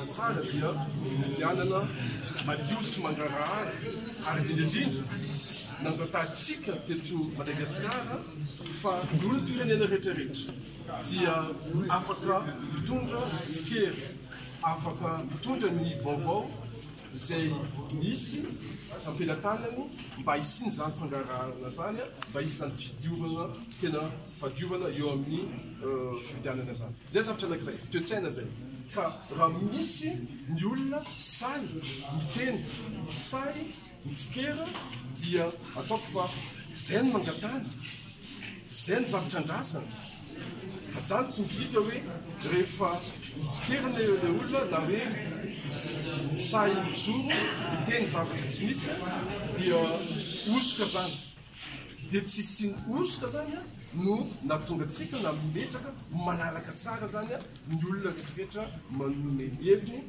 tsara dia fidianana madio sy mangarahara ary indrindra nangatantsika teto Madagasikara fa ny olom-pirenena rehetrarehetra dia afaka mitondra tsikery, afaka mitondra ny vaovao izay misy ampelantanany mba hisiny zany fangarahana zany, mba hisy zany fidiovana tena fadiovana eo amin'ny fifidianana zany. Zay zavatra anankiray toe-tsaina zay. Ka raha misy ny olona say miteny, say mitsikera, dia ataoko fa zay ny mangatany, zay ny zavatra andrasana. Fa zany tsy midika hoe rehefa mitsikerana le olona na hoe say mijoro miteny zavatra tsy misy dia osoka zany. Dia tsy sy osoka zany no nahatonga antsika na mimetraka manaraka tsara zany ny olona rehetrarehetra manome heviny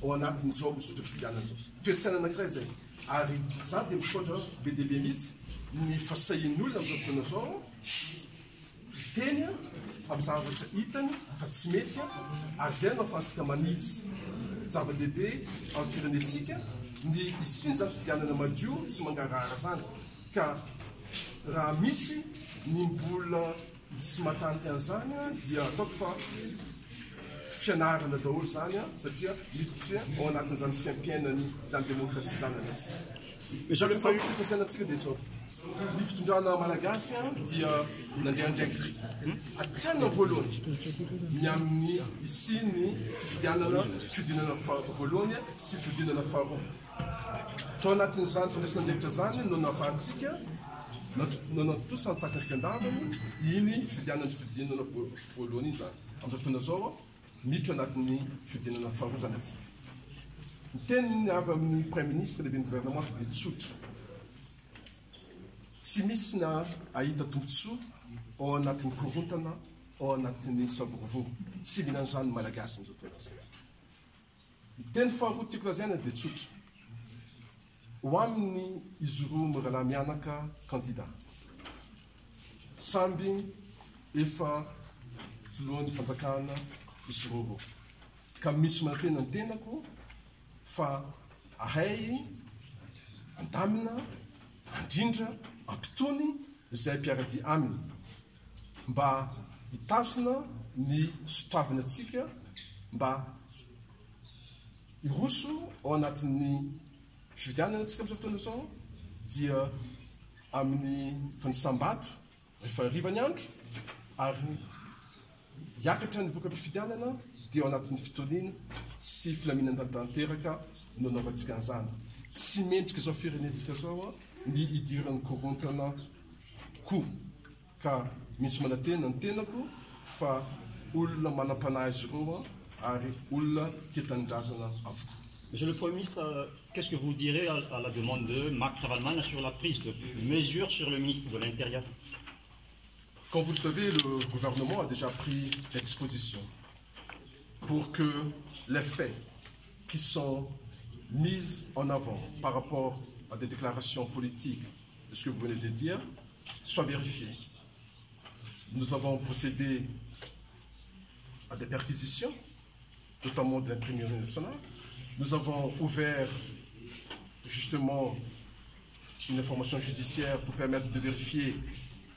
ao anatin'izao misotra fidianana zao. Toe-tsaina anankiray zay. Ary za dia misaotra be dia be mihitsy ny fasahian'ny olona amin'izao fotoana zao teny amin'ny zavatra hitany fa tsy mety, ary zay no ahafahantsika manitsy zava-dehibe amin'ny firenentsika ny isiny zany fidianana madio sy mangarahara zany. Ka raha misy ny mbola tsy mahatanty an'izany dia ataoko fa fianarana daholo zany satria miditra ao anatin'izany fiampiainany zany demokrasia zany anatsika. Fahafitantsika dia zao. Ny fitondrana malagasy dia nandehandraikitra hatrany voalohany ny amin'ny isiny fifidianana voalohany sy fifidianana faharoa. Tao anatin'izany fandraisan'andraikitra zany no nahafahantsika nanatotosa antsaka sy andavany iny fifidianana fifidianana voalohany iny zany. Amin'izao fotoana zao miditra anatin'ny fifidianana faharoa zany atsika. Ny teniny avy amin'ny Premier ministre lehibe ny gouvernement dia tsotra. Tsy misy na ahita tombontsoa ao anatin'ny korontana, ao anatin'ny savorovoro. Tsy mihinan'izany malagasy amin'izao fotoana izao. Ny teny faharoa tiako lazaina dia tsotra. Ho amin'ny izy roa mirahalahy mianaka candidat. Samby efa filohan'ny fanjakana izy roa. Ka misy manantena ny tenako fa ahay andamina, andrindra, ampitony izay mpiaradia aminy mba hitasina ny sotoavina antsika mba hiroso ao anatin'ny fifidianana antsika amin'izao fotoana izao dia amin'ny fanisambato rehefa rivany andro ary hiakatra ny voka-pifidianana dia ao anatin'ny fitoniana sy filaminana tanteraka no anaovantsika an'izany. Tsy mendrika izao firenentsika zao ny idiran'ny korontana koa. Ka misy manantena ny tenako fa olona manam-panahy izy ireo ary olona tia-tanindrazana avokoa. Monsieur le Premier ministre, qu'est-ce que vous direz à la demande de Marc Ravaloman sur la prise de mesures sur le ministre de l'Intérieur? Comme vous le savez, le gouvernement a déjà pris des dispositions pour que les faits qui sont mis en avant par rapport à des déclarations politiques de ce que vous venez de dire soient vérifiés. Nous avons procédé à des perquisitions, notamment de l'imprimerie nationale. Nous avons ouvert justement une information judiciaire pour permettre de vérifier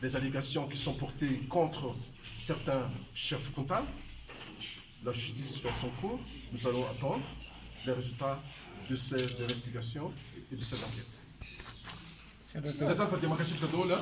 les allégations qui sont portées contre certains chefs comptables. La justice fait son cours. Nous allons attendre les résultats de ces investigations et de ces enquêtes. C'est ça, Fatima Kachitra Dola.